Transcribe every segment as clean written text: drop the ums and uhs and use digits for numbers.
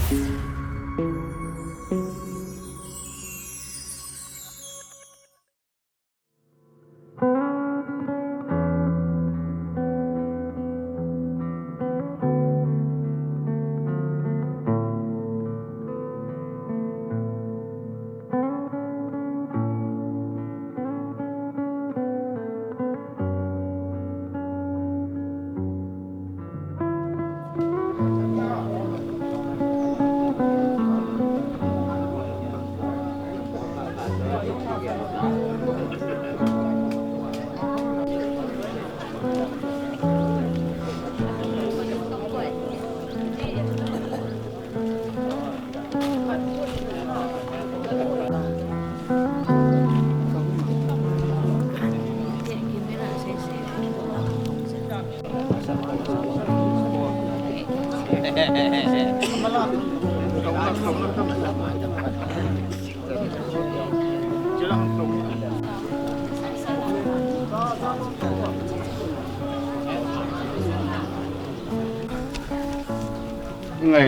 ไง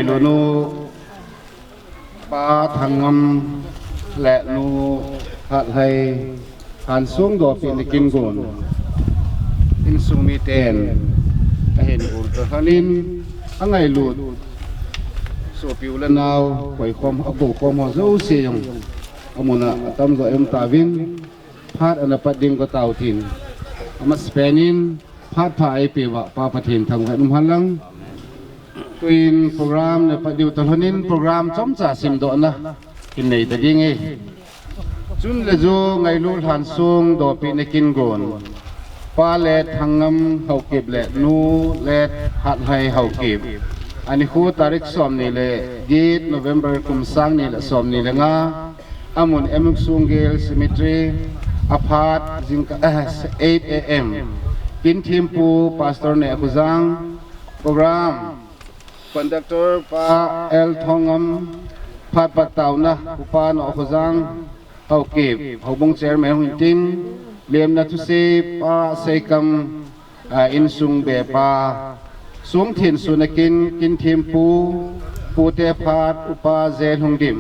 ลูนูปาทางงำและลูหัดให้หันสูงดอกเป็นกินก่อนอินสุมิเตนเห็นอุตสานินไงลูโซปิวละนาวไว้ความอบุความหัวเจ้าเสียงอมุนะตำรวจตาวินพาดอันปัดดิงก็เต่าถิ่นมาสเปนินพาดพายเปียวะปาปะเทนทางแหวนหันลังตัวอินโปรแกรมในปัจจุบันนี้โปรแกรมจอมจ่าสิมโดนนะกินในตะกี้ไงจุนเลจูไงลูหันซุงโดปีในกินก่อนปาเล็ดทางงำเขาเก็บเล็ดนูเล็ดหัดให้เขาเก็บอันนี้คู่ตาริกสอมนี่เลย20 November กุมสังนี่แหละสอมนี่เลยงาอามุนเอ็มซุงเกลซิมิทรีอาพาร์ตจิง8 AM กินทีมปูพาสตอร์เนี่ยกุซังโปรแกรมคอนดักเตอร์ปาเอลทองงำพาดปัดเต่านะอุปานอกุซังเขาเก็บเขาบงเชอร์แมนหุ่นจินเลียมนัทุเซปาเซกัมอินซุงเบปาสวงถิ่นสุนกินกินทีมปูเตพาดอุปาเซนหงดิม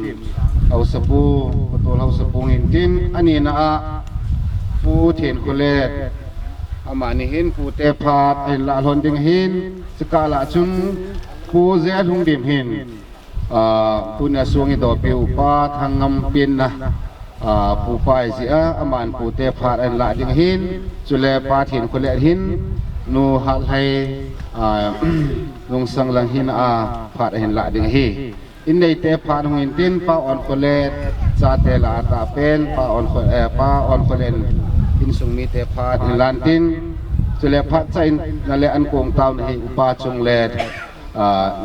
เอาสปูประตูเราสปูหินกินอันนี้นะปูถิ่นคุเลตอามานี่เห็นปูเตพาดไอละหนดิงเห็นสกาละจุนปูเซนหงดิมเห็นปูเนสวงอิดอปิวปาทางงำปินนะปูไปเสียอามันปูเตพาดไอละดิงเห็นจุเลปาถิ่นคุเลตเห็นนูหัดให้ลงสังลังหินพาดเห็นละดึงฮีอินได้เตพาดหงตินป้าอ่อนคนเลซาเตลาตาเป็นป้าอ่อนคนเลนอินสุงมีเตพาดหินลันตินจะเลพัดใจนั่นแหละอันโกงเต้าในอุปาจงเล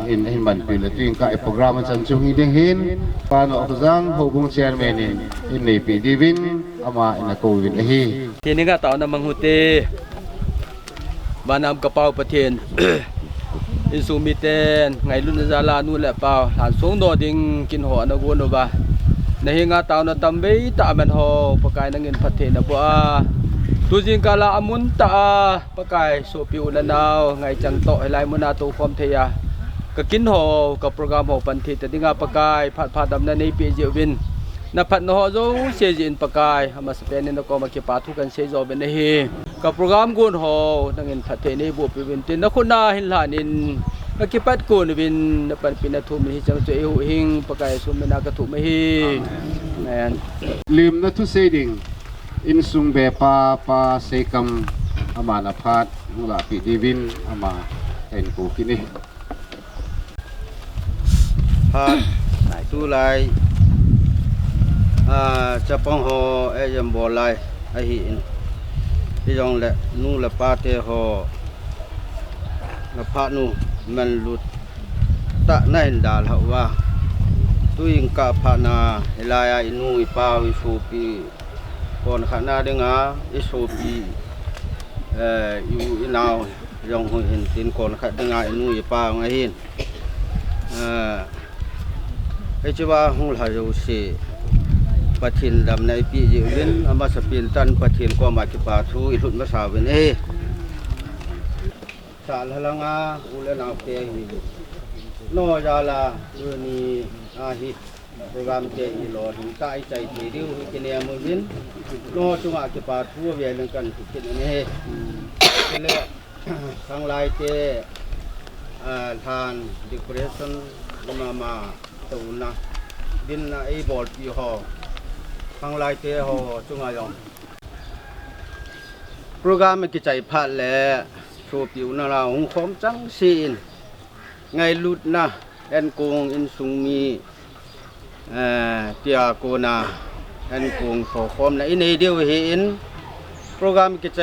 อินให้มันเป็นเลยที่การโปรแกรมมันจันจุงหิดึงหินป้าโนอกจังหูบุงเชียร์แมนินอินในปีดีวินอามาอินโกวินฮีทีนี้ก็เต่านามังหุเตบานำกระเป๋าประเทศ อินซูมิเตนไงรุ่นซาลานู่นแหละเปล่าหลานสูงโดดิงกินหัวนะกูนบ่าในเฮงาเต่านะตำเบยตะมันหอปะกายนังเงินประเทศนะบ่ตุจิงกาลาอมุนตะปะกายโซปิวละนาวไงจังโตให้ลายมุนาตุความเทียก็กินหัวกับโปรแกรมหัวปันทิแต่ดิงาปะกายพาดำนันในปีเจวินนับพัดนอโจเซจินปะกายมาสเปนนก็มาเก็บปาทุกันเซโจเป็นในเฮกับโปรแกรมกุนหอนังเงินพัดเทนี่บุปวินตินนักคนนาหินหลานินนักกิปัดกุนวินนับปันปินาทุมิจังเจหูหิงปะกายสุมินากระถุมเฮแมนลืมนัทุเซดิงอินซุงเบปาเซกัมอามานาพัดมุลาปิดีวินอามาเอ็นกูกินี่พัดตุไลจะป้องหอไอ้ยมบอลไลไอ้หินที่ยองแหละนู่ละปาเตหอละพะนู่มันหลุดตะในดาลหว่าตุยิงกะพะนาเฮลายอินูอิปาวิสูปีก่อนขณะเดงาอิสูปีอยู่อินาวยองเห็นตินก่อนขณะเดงาอินูอิปาไงหินไอ้เจ้าว่าหงหาอยู่สิปะทินดำในปีเยวินอามาสปินตันปะทินก็มากิปาทูอิทุนมาสาวินสาลลังอาอุเลนาเปหิ โนยาลาดูนีอาฮิโปรแกรมเจอีโลถึงใต้ใจเทดิวกินเนียมือวินโนจุงอากิปาทัวเวียนกันกินนี่กินเลยทางลายเจทานดิคอเรชั่นมาตูนะดินนะไอบอลปีหอทางลายเจหอจุงอายองโปรแกรมกิจใจพัดและโชว์ผิวนาราหงคอมจังซีนไงลุดนะแอนกงอินซุงมีเตียโกนาแอนกงโสคอมนะอินเดียวเห็นโปรแกรมกิจใจ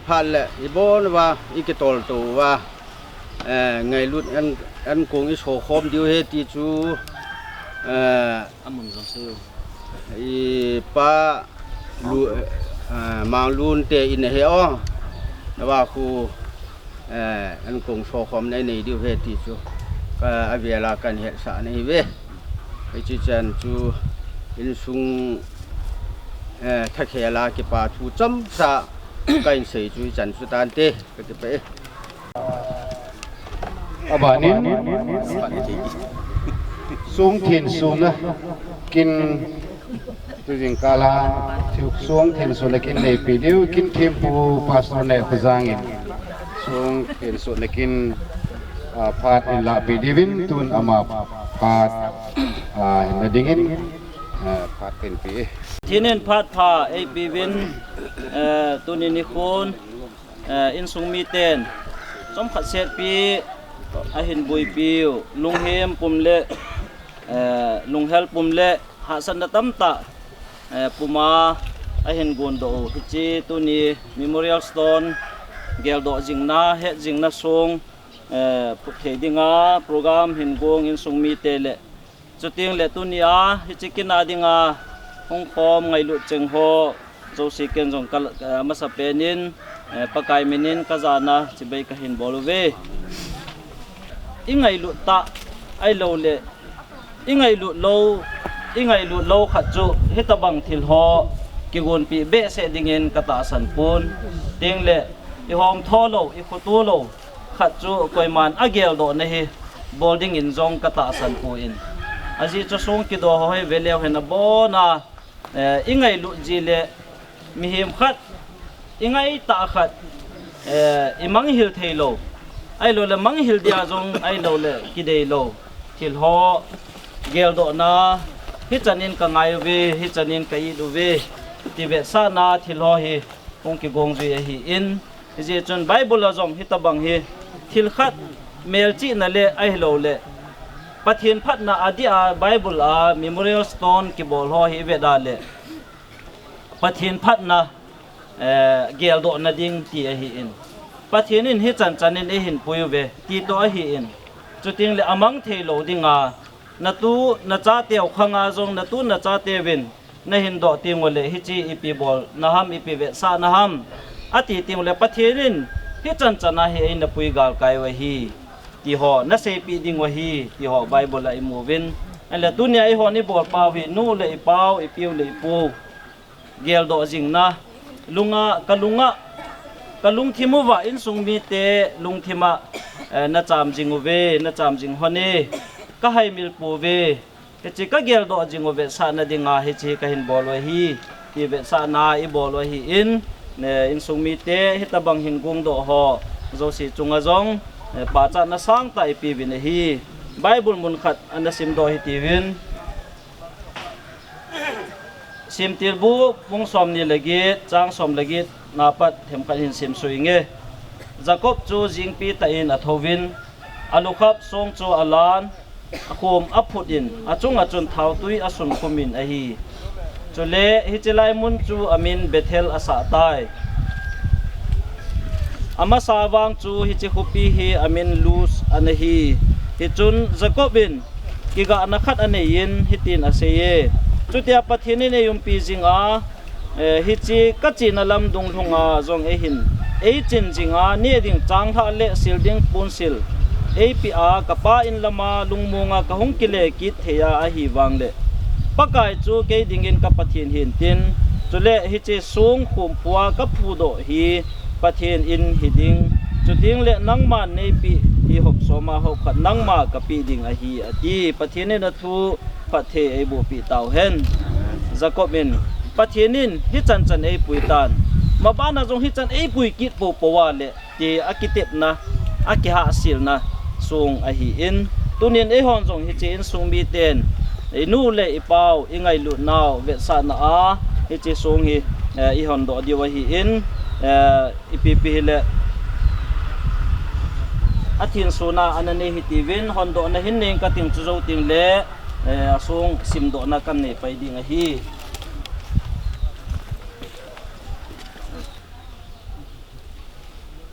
พัดและอีโบนว่าอีกตอลตัวว่าไงลุดแอนกงอิโสคอมเดียวเฮติจูอามุนซอเซลอีป้าลูมังลุนเตอินเฮอนะว่าคูอันกงโซคอมในดิวเฮติจูก็อเวลากันเฮสาในเวไอจิจันจูอินซุงทักเฮลากิปาทูจัมซากันเสจูจันสุตันเตก็จะไปบานินสูงถิ่นสูงนะกินตัวจริงกาลาที่สูงถิ่นสูงกินในปีเดียวกินเข็มปูปาสโตเนตจางอินสูงถิ่นสูงกินพาดอินลาปีดิวินตุนอามาพาดนดิ่งอินพาดเป็นปีที่นั่นพาดพาไอปีวินตุนินิคนอินซุงมีเตนสมขัดเศษปีอาหินบุยปิวลุงเฮมปุ่มเละลุงเฮลปุ่มเละหาสันตัมตะปุมาอาหินกุนโดฮิจิตุนีเมโมเรียลสโตนเกลโดจิงนาเฮจิงนาซงเทดิงาโปรแกรมหินกงอินซุงมีเตเละจุดเตียงเละตุนีอาฮิจิกินาดิงาฮงคอมไงลุจึงโฮโจสิเกนจงกัลมาสเปนินปะไกมินินกาซานาจิเบกหินบอลเวอิงไงลุตะไอโลเละอิงไงลุโลอิงไงลุโลขัดจุฮิตบังทิลโฮกิกุนปีเบเสดิงเงินกตาสันปูนเตียงเละอิหอมทอโลอิขุตูโลขัดจูกวยมันอาเกลโดนะฮีบอลดิ้งอินจงกตาสันปูอินอาจีจะส่งกิโดให้เวลียวเห็นบ่นะอิงไงลุจีเละมีหิมขัดอิงไงตาขัดอิมังฮิลเทโลไอโลเลมังฮิลเดียจงไอโลเลกิเดโลทิลโฮเกลโดนะฮิจันินกังไงเวฮิจันินกัยดูเวที่เวสานาทิลโฮฮีคงกิกงจุยฮีอินจีจนไบเบิลจงฮิตบังฮีทิลขัดเมลจีนั่นเลไอโลเลปะเทียนพัดนาอดีอาไบเบิลเมโมเรียลสโตนกิบอลโฮฮีเวดาเลปะเทียนพัดนาเกลโดนะดิ้งที่ฮีอินปะเทียนินฮิจันจันินหินปุยเวตีโตฮีอินจุดทิ้งเลอมังเทโลดิงานาตูนาจาเตียวขังอาจงนาตูนาจาเตวินนาหินโดติงวเลฮิจีอีปีบอลนาฮัมอีปีเวสานาฮัมอาทิติงเลปะเทียนินฮิจันจันฮีอินนาปุยกาลไกวะฮีที่หอนาเซปีดิงวะฮีที่หอไบเบิลละอิมูวินอันเลตุนีไอหอนี่บอลปาวินูเลปาวอีปิวเลปูเกลโดจิงนะลุงกะลุงทิมุวะอินซุงมีเตลุงทิมะนาจามจิงเวนาจามจิงฮอนีก็ให้มิลปูเวเฮจิก็เกลโดจิงเวสานาดิงาเฮจิก็หินบอลวะฮีที่เวสานาอีบอลวะฮีอินอินซุงมีเตฮิตบังหินกุงโดฮอโจสิจุงอจงปาจานาสังไตปีวินฮีไบเบิลมุนขัดอันสิมโดฮิติวินสิมติลบุวงสอมนี่ละกิดจางสอมละกิดนาปัดเห็มกันหินสิมสุยเงจากบจูจิงปีตะอินอัทวินอลุขับทรงจูอลานอคุมอัพพุดินอจุงอจุนเท้าตุยอสุนคุมินอฮีจุเลฮิจิไลมุนจูอามินเบเทลอาสาไตอามาสาวางจูฮิจิคุปีฮีอามินลูสอันฮีฮิจุนจากบินกิกาอนาคัดอันยินฮิตินอาเซเยจุดที่ปัทหินในยุมปีจิงฮิจิกัจจินลำดงทงจงหินจินจิงนี่ดิ่งจางท่าเละสิลดิ่งปูนสิลปีกับป้าอินละมาลุงมงกะหงกิเลกิเทียอหิวังเละปะกายจูเกดิ่งอินกับปัทหินหินตินจุเละฮิจิสูงขุมพัวกับผู้โดฮีปัทหินอินหิดิ่งจุดดิ่งเละนังมันในปี hi hop soma ho khat nang ma ka pi ding a hi ati pathinin athu pathe ei bu pi tau hen zakobin pathinin hi chan chan ei puitan mabana jong hi chan ei pui kit po powa le ti akitep na akiha sil na sung a hi in tunin e hon jong hi chi in sung mi ten e nu le i pau ingai lu naw ve sa na a hi chi sung hi i hon do di wa hi in ipipi le athin suna anani hi tivin hon do na hin ning ka ting chu zo ting le asung sim do na kan ne pai ding a hi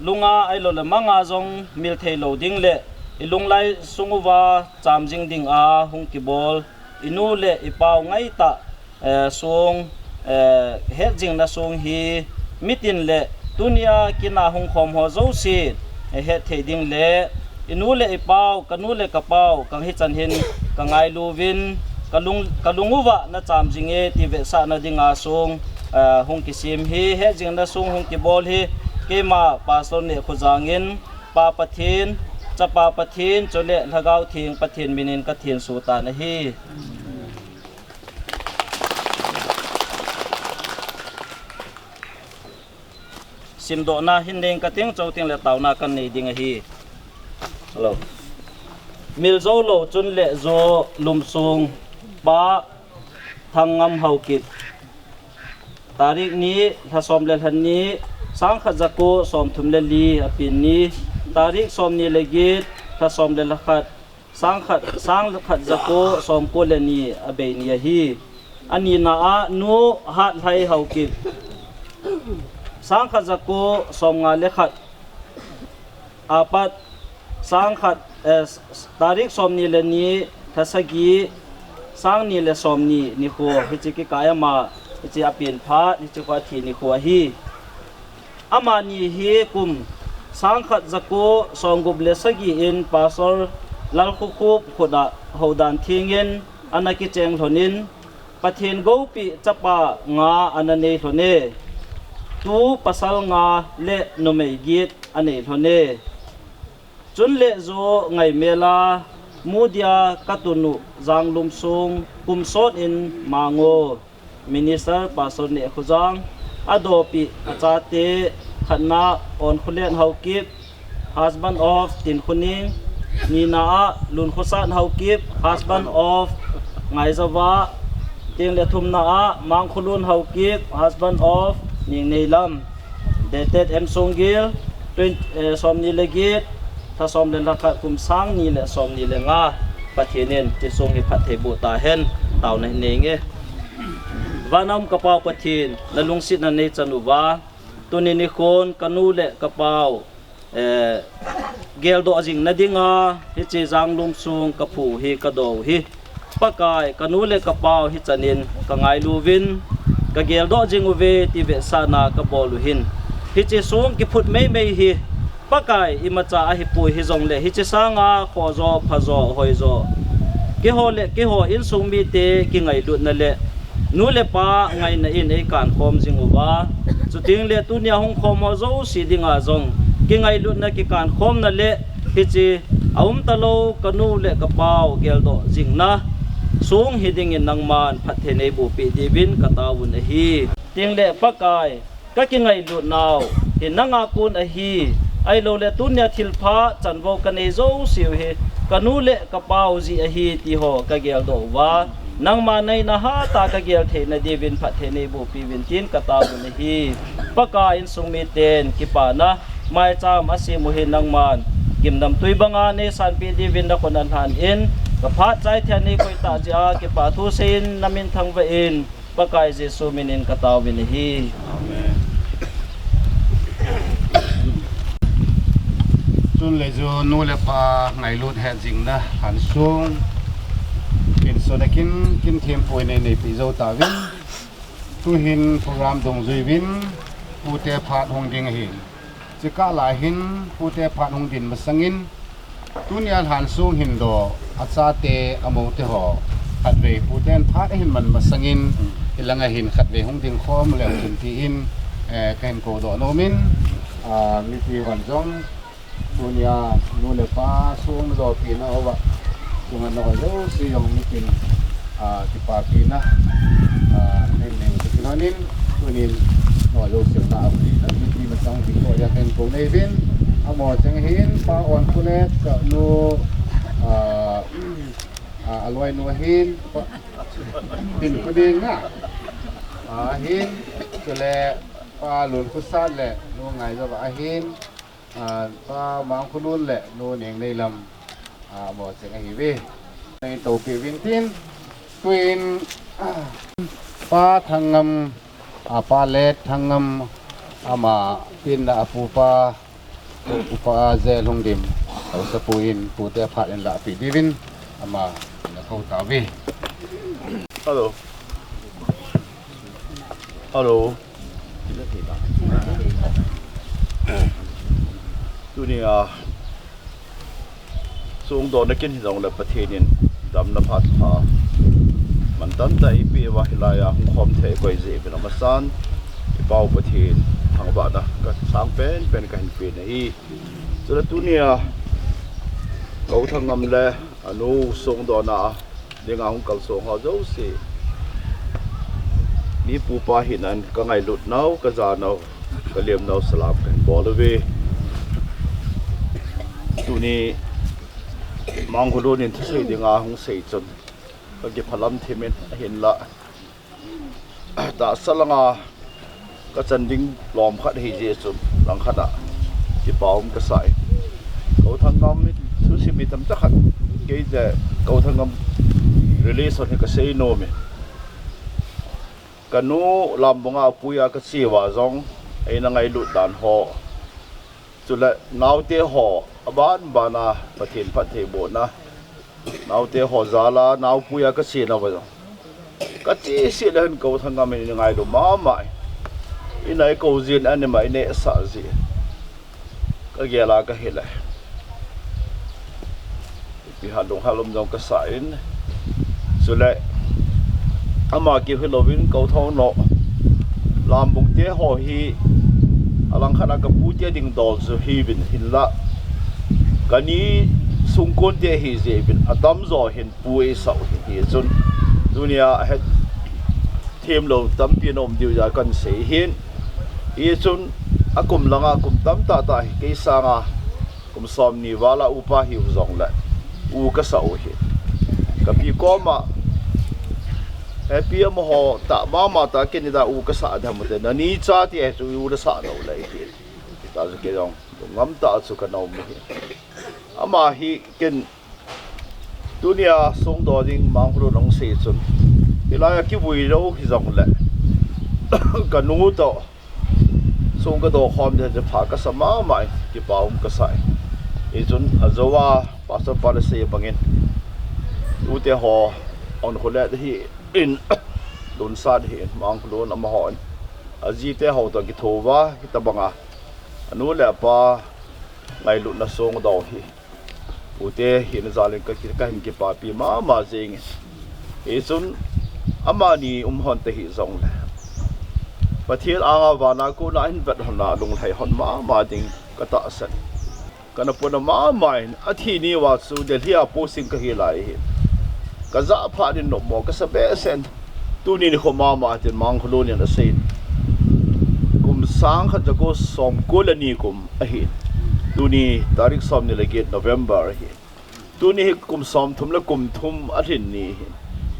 lunga ai lo le manga jong mil thei lo ding le ilung lai sunguwa cham jing ding a hung ki bol inu le ipau ngai ta sung he jing na sung hi mitin le tunia kina hung khom ho zo si he thei ding le inu le ipau kanu le kapau kang hi chan hin kangai lu win kalunguwa na cham jing e ti ve sa na ding a sung hung ki sim hi he jing na sung hung ki bol hi kema pastor ne khujangin pa pathin chapa pathin chole lagau thing pathin minin ka thin su ta na hi simdo na hinding ka ting chauting le taw na kan nei ding a hi hello mil zo lo chun le zo lum sung ba thangam haukit tarik ni thasom le than ni sang khajako som thum le li apin ni tarik som ni legit thasom le lakhat sang khajako som ko le ni abe ni hi ani na a nu hat lai haukit sang khajako som nga le khat apat sang khat tarik som ni le ni thasagi sang ni le som ni kho hichi kaya ma hichi apin pha hichi kwa thi ni kho hi amani hi kum sang khat zako songob le sagi in pastor lal khukhup khoda hodan thingin anaki cheng thonin pathin gopi chapa nga anane thone tu pasal nga le nomei git ane thone chun le zo ngai mela mudia katunu zanglum sung kumsot in mango minister pastor ne khujang adopi achate khana on khulen haukip husband of tin khuning nina lun khosan haukip husband of ngaizawa ting le thumna mang khulun haukip husband of ning neilam dated em songil somni legit tha som le lakha kum sang ni le som ni le nga pathinen ti song ni phathe bu ta hen taw na nenge vanam kapau pathin lalung sit na nei chanuwa tunini khon kanu le kapau gel do jing nadinga hi che janglum sung kaphu hi kado hi pakai kanu le kapau hi chanin kangai luwin ka gel do jing uve ti ve sana ka bolu hin hi che sung ki phut mei hi pakai imacha a hi pu hi jong le hi che sanga khozo phazo hoizo ke ho in sung mi te ki ngai lut na le nu le pa ngai na in ei kan khom jing uwa chuting le tunia hung khom ho zo si dinga jong ki ngai lut na ki kan khom na le hi chi aum talo kanu le ka pau gel do jing na sung hiding in nangman phathe nei bu pi divin ka tawun a hi ting le pakai ka ki ngai lut naw hi nanga kun a hi ai lo le tunia thilpha chanwo ka nei zo siu hi kanu le ka pau ji a hi ti ho ka gel do wa nangma nei na ha ta ka gel the na divin phathe nei bu pi win tin ka tawun a hi paka in sungmi ten ki pa na mai cham asi mu hin nangman gimdam tui banga ne san pi divin da konan han in ka pha chai thani nei koi ta ja ki pa thu sin namin thangwa in pakai jesu minin ka tawin hi amen chun le zo nu le pa ngai lut he jing na han sung kin so na kin them poi nei pi zo ta win tu hin program dong zui win pu te phat hong ding hin chika la hin pu te phat hong din masangin tunia han sung hin do acha te amo te ho khat ve pu ten phat hin man masangin ilanga hin khat ve hong ding khom le tin ti in ken ko do no min mi ti wan jong punya nune pa sung do pina owa kunga no lo si yong mikin ti pa pina nen nen kinonin tunin no lo si na api na ti masang ti ko ya ken ko nevin amo chang hin pa on kunet ka no alwai no hin tin ko ding na hin kele pa lun ku san le no ngai zo ba hin pa mang ku lun le no neng nei lam mo chang hi we nei to pi win tin twin pa thangam pa let thangam ama pin la apu pa upa ze longdim au sapuin pu te phat en la pi divin ama na khau ta we Hello. Dunia sung do na kin hidong la pathenin dam na phat pha man tan dai pi wa hilaya hung khom the koi je bin amasan i pau pathin thang ba da ka sang pen ka hin pe nei so la dunia kau thangam le anu sung do na dinga hung kal so ha zo se ni pu pa hinan ka ngai lut nau ka za nau ka lem nau salam kan bol we tu ni mang ko don in thai dinga hung sei chon ka ge phalam themen hin la ta salanga ka chan ding lom khat hi je chum lang khada ki paum ka sai ko thang nam ni su si mi tam ta khat ke je ko thang nam release on ka sei no me kanu lambunga puya ka siwa zong ai na ngai lu dan ho chula naute ho aban bana pathin pathe bo na naute ho zala nau puya ka si na ba ka chi si len ko thanga me ni ngai do ma mai inai ko zin an mai ne sa zi ka gela ka hela bi halong halom jong ka sa in chula ama ki hilovin ko thau no lam bung te ho hi alang khana ka pu te ding dol zo hi bin hilla kani sungkon te hi je bin atam zo hin pu e sau hi chun dunia het them lo tam pi nom diu ja kan se hin e chun akum langa kum tam ta ta ke sanga kum som ni wala upa hi zong la u ka sau hi ka pi ko ma pia mo ho ta ma ta ken da u ka sa da mo te na ni cha ti e chu u da sa no lai ti ta zu ke dong ngam ta chu ka no mi ama hi ken dunia song do ding mang ro nong se chun ila ya ki bui ro hi zong la ka nu to song ka do khom de pha ka sa ma mai ki paum ka sai e chun azawa pastor policy bangin u te ho on ko la hi in don sad hi mang lon am hon aji te ho to ki thowa ki tabanga anu le pa ngai lu na song do hi ute hi na zalin ka ki ka hin ki pa pi ma jing e sun amani hon te hi zong le pathil anga wana ko na in vet hon na lung thai hon ma ding ka ta san kana pona ma mai athi ni wa su de hia posting ka hi lai hi kaza pha din no mo ka sa besen tu ni kho ma tin mang kholo ni na sein kum sang kha jago som kolani kum a hi tu ni tarik som ni lege November hi tu ni kum som thum la kum thum a thin ni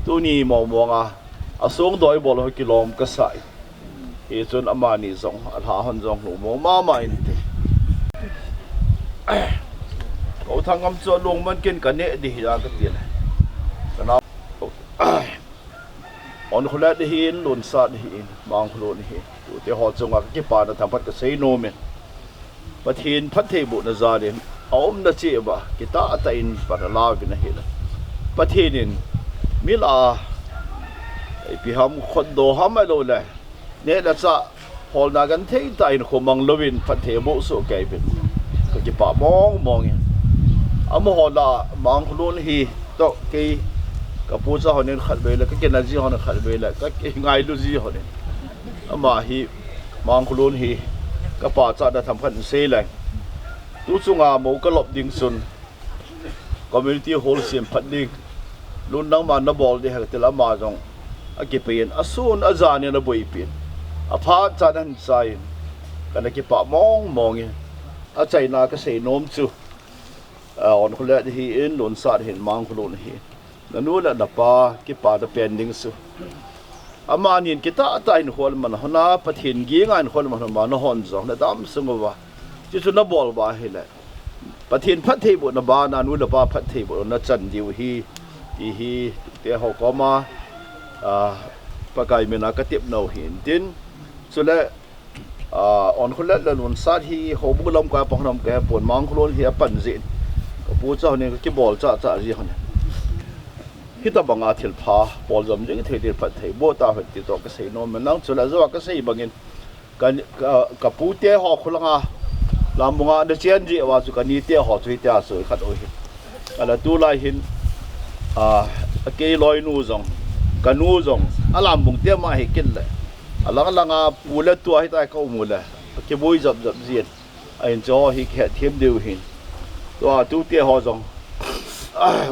tu ni mo nga asong doi bol ho kilom ka sai e chon amani zong a tha hon zong lo mo ma in te ko thangam cho long man ken ka ne di ya ka ti on khula de hin lon sa de hin mang khlo ni hi tu te ho chunga ki pa na tham phat ka sei no me pathin phat the bu na za de om na che ba ki ta ta in pa la bi na hi la pathin mila ai pi ham khod do ham lo le ne la sa hol na gan thei ta in khomang lovin phat the bu so kai bin ka ki pa mong am ho la mang khlo ni hi to ki ka pu cha honen khat be la ka ke na ji hon khat be la ka ke ngai lu ji honen ama hi mang khulun hi ka pa cha da tham khan se la tu chunga mo ka lop ding sun community hall sim phat ding lun nang ma na bol de ha tel ama jong a ki pen asun azani na boi pin a pha chanan sai kana ki pa mong a chaina ka sei nom chu on khole hi in lon sa hin mang khulon hi nanu la na pa ki pa da pending su ama nin kita atai in hol man hona pathin gi ngan hol man ma na hon jong na dam sungowa chi chu na bol ba hi la pathin phat thei bu na ba na nu la pa phat thei bu na chan diu hi hi te ho ko ma pa kai me na ka tip no hin tin chu la on khole la lon sa hi ho bu lom ka pong nom ka pon mang khulon hi pan zin pu chau ni ki bol cha ji hon kita banga thil pha bol jom jing thei dir phat thei bo ta hot ti to ka sei no man nang chula zo ka sei bangin ka pu te ho khulanga lamunga de chen ji wa chu ka ni te ho chui ta so khat oi ala tu lai hin ke loi nu zong ka nu zong alam bung te ma he kin le alang langa pu le tu hi ta ka mu le ke boi jab zin ai jo hi khe them deu hin to tu te ho zong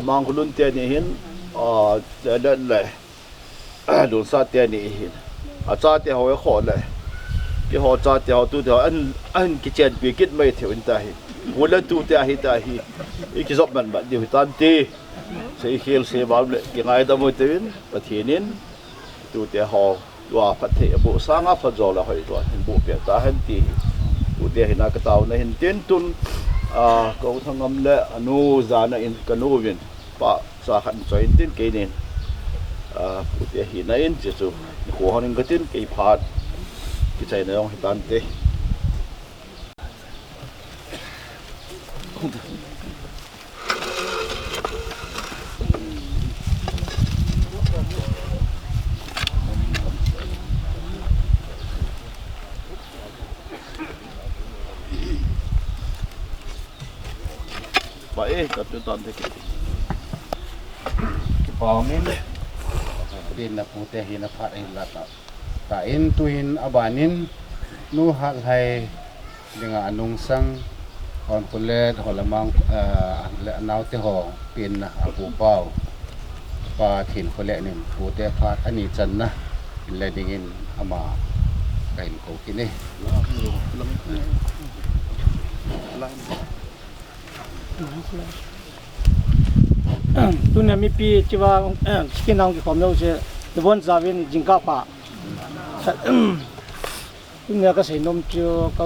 mang khulun te ni hin le lun sa te ni hin a cha te ho kho le ki ho cha te ho tu te an ki chen pi kit mai thewin ta hi wala tu te hi ta hi ki zop man ba di tan ti sei khel se ba le ki ngai da mo te win pathinin tu te ho wa phat the bu sanga pha zo la hoi to hin bu pe ta han ti tu te hina ka taw na hin tin tun ko thangam le anu zana in kanu win pa sa khan join tin ke nen pu te hi na in che chu ko honin gatin ke phat ki chai na yong hitan te ba ka tu tan te ke pawngin din na pute hin na phat in la ta in tuin abanin nu hal hai dinga anung sang on pulet holamang le naw te ho pin na apu pau pa thin khole nin pute phat ani chan na le dingin ama kain ko kini tunya mi pi chiwa chicken nang ki khomno se the one zawin jingka pa tunya ka sei nom chu ka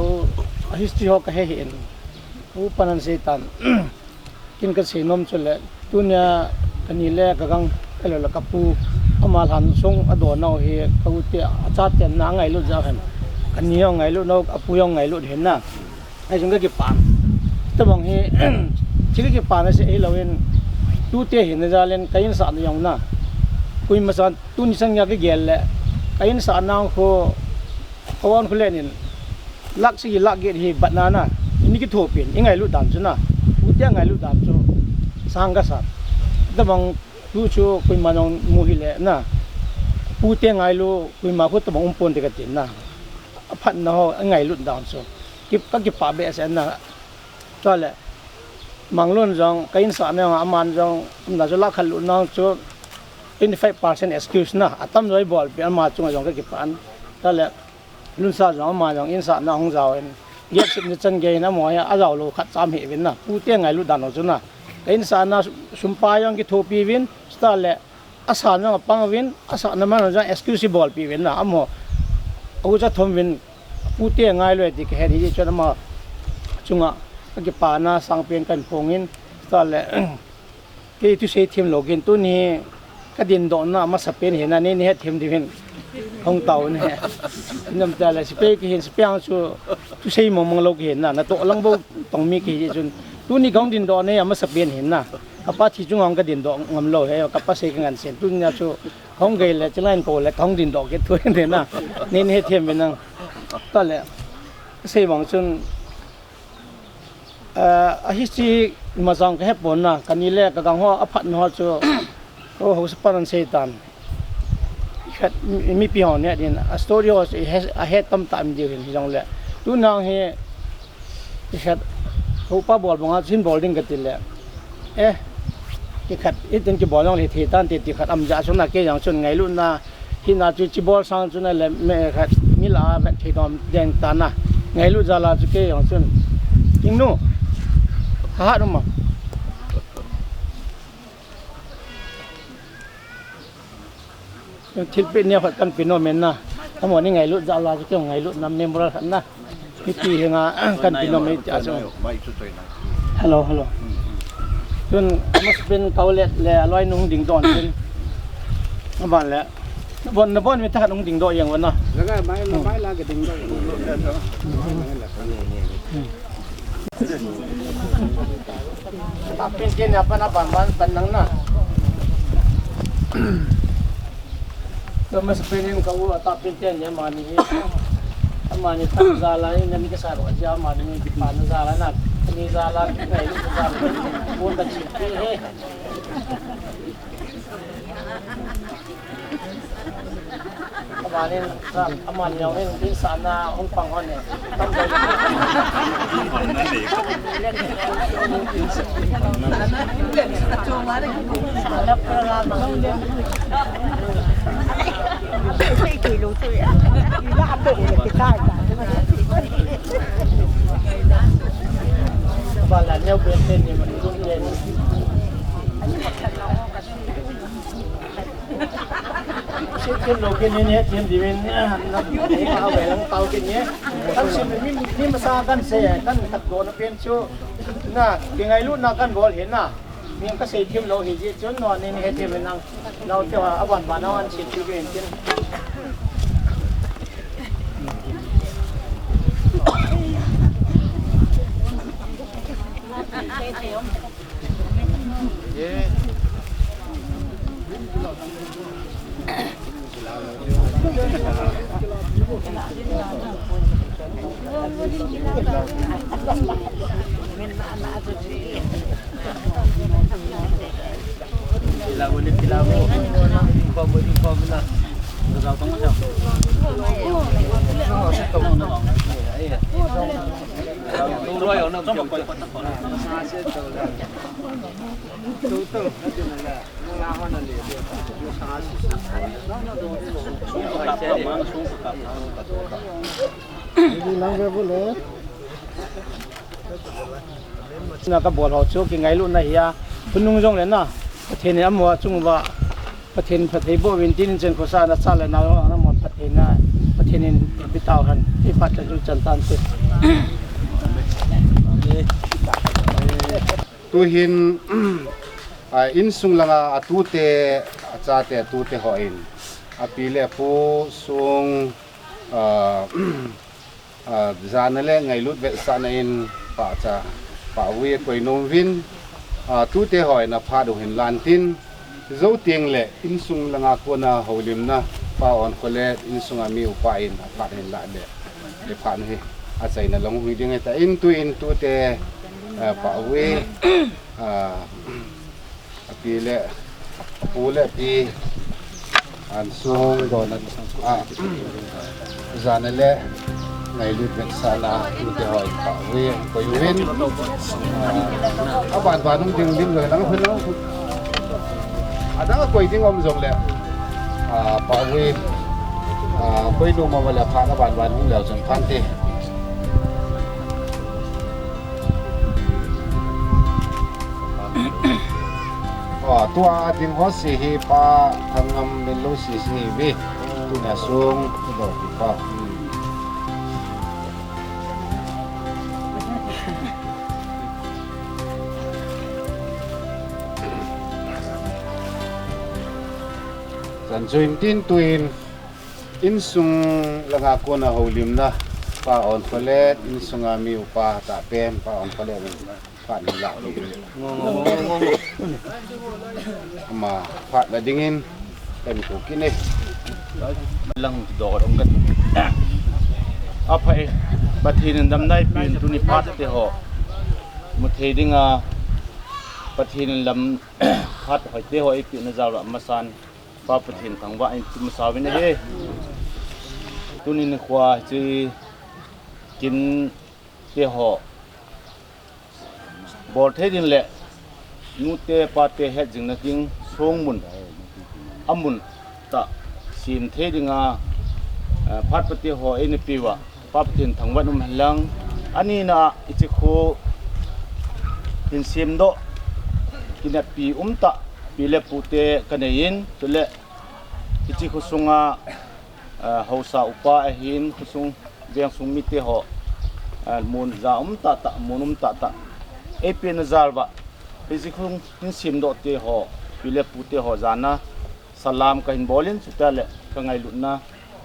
history ho ka he hen u panan se tan kin ka sei nom chule tunya kani le ka gang elo la kapu amal han song ado no he ka u te acha te na ngai lu ja han kani yo ngai lu no apu yo ngai lu hen na ai jung ka ki pan ta bang he chili ki pan se e lawen tu te hin zalen kain sa na yong na kui ma san tu ni sang ya ke gel le kain sa na ko kawan khule nin lak si lak ge hi banana ni ki tho pin ingai lu dan chu na u te ngai lu dan chu sang ga sa da bang tu chu kui ma nong mu hi le na u te ngai lu kui ma ko ta bang pon te ka tin na phat na ho ngai lu dan chu ki ka ki pa be sa na to le manglon jong kain sa na aman jong na jola khalu na chu 25% excuse na atam roi bol pe ma chung jong ka ki pan ta le lun sa jong ma jong in sa na hong jaw en yek sit ni chen ge na mo ya a jaw lo khat cham he win na pu te ngai lu dan no chu na kain sa na sumpa yong ki thopi win sta le asa na pang win asa na ma jong excuse bol pi win na amo au cha thom win pu te ngai lo ti ke he ri chu na ma chunga ki pa na sang pen kan phongin ta le ke tu se thim login tu ni ka din do na ma sa pen he na ni he thim divin hong tau ne nam ta le spe ki hin spang chu tu sei mong mong log hin na to lang bo tong mi ki chun tu ni gong din do ne ma sa pen hin na apa thi chung ong ka din do ngam lo he ka pa se ngan sen tu nya chu hong ge le chlan ko le hong din do ke tu ne na ni he thim ben na ta le sei wang chun a history mazang ka hepon na kanile ka gang ho aphat no chu o ho sparan setan khat mi pi hon ne din a story was a head tam tam di hin jong le tu nang he khat เขาป้าบอลบอกว่าชิ้นบอลดิ้งกันติดแหละที่ขัดตึงจะบอลน้องเลยทีตันติดขัดจะชนะเกยอย่างชนไงรุ่นน่ะที่น่าจะบอลสร้างชนอะไรแม่ขัดมิลาแบบที่ทำแดงตานะไงรุ่นจะลาจะเกยอย่างชนจริงนู้ฮ่ารู้มั้ยทิลเป็นเนี่ยผัดกันเป็นโนเมนนะทั้งหมดนี่ไงรุ่นจะลาจะเกยไงรุ่นนำเมมโบราณนะมีปีเหงากันเป็นโนเมนจะชนฮัลโหลจนมันเป็นเกาเล็ดแลร้อยนุ่งดิ่งดอนเป็นบ้านแล้วบนมีท่านุ่งดิ่งดอนอย่างวันน่ะแล้วก็ไม้ลากระดิ่งดอนตับเป็นกินเนี่ยปนบ้านปันนังน่ะแล้วมันเป็นยังเขาตับเป็นเต้นเนี่ยมานี่มานี่ตั้งซาลานี่นั่นก็สารวัตรยามานี่ที่ปานซาลานักนี่ซาลาไงลูกซาลาบนตะชิเฮ้อามานี่ซาอามานี่เอาให้ที่สานาองค์ฟังเขาเนี่ยต้องไปบ้านหลังนี้เป็นนี่มันรุ่นเย็นชิ้นโลกินเนี่ยเทียมดีเป็นนับเอาไปแล้วเตากินเนี่ยทั้งชิ้นนี่มาสร้างกันเสียกันตัดโดนเป็นชูน่ะยังไงรุ่นน่ะกันบอลเห็นน่ะมีก็เสียทีมเราเห็นจนนอนนี่เห็นทีมเป็นนั่งเราจะว่าอวันวันนั้นชิ้นที่เป็นชิ้นน่ะก็บอลเขาโชว์ยังไงรุ่นน่ะเฮียพุ่นนุ่งจงเลยน่ะประเทศนี้มัวจุงว่าประเทศบ่วินตินเจนโคซานะซาเลยนะหมดประเทศน่ะประเทศนี้ปิตาวหันที่ปัจจุจันตันติตัวหินอินสุงลังอาตูเตอาจาเตตูเตหออินอาปีเลปูสุงจานนั่นแหละไงลุดเวสานอินป่าจะป่าเวียกวยนมวินตูเตหอยนะพาดูเห็นลานทินเจ้าเตียงแหละอินสุงลังอาควนะหอลิมนะป่าอ่อนคนเล่อินสุงอามีอุปายนะพาเห็นละเดะพานี่อาศัยนะลงหุ่นยังไงแต่อินตูเตป่าเวปีเละปูเละปีอันสูงโดนจานนั่นแหละในลุดเวกซาลาลุดเดหอยป่าเวกอยเว้นอาบานนุ่งดึงดิ้งเลยแล้วก็เพิ่นแล้วada koi ding om zong le pa wi koi lu ma wala pha na ban ban hu le chang phan te tua ding ho si hi pa thangam min lo si si wi tu na sung do ti pa dan join tin tuin in sung langa ko na holim na pa on palet in sunga mi upa ta pen pa on palet pa ni la lo ma pa la dingin kan ko kini lang do dong kan apai pathin dam nai pin tu ni pat te ho mu thedinga pathin lam phat hoi te ho ipin na jaw ma san pa pathin thangwa in tum sawin he tunin khwa chi kin te ho บอลเทดินแหละนูเตปาเตเฮ็ดจึงนะจิงทรงมุนอมุนตะสิมเทดิงาพัดปฏิหอเอเนปีวะปับตินทั้งวันอุมหันลังอันนี้นะอิจิโคอินซิมโดกินปีตะปีเลปูเตกันยินตุเลอิจิโคสุงาเฮาซาอุปาหินคุสุงเบียงสุงมิเตหอมูนซาตะตะมูนุมตะตะเอเปนซาลบะอิจิโคอินซิมโดเตหอปีเลปูเตหอจานะสลามกันบอลินสุดท้ายก็ไงลุนนะ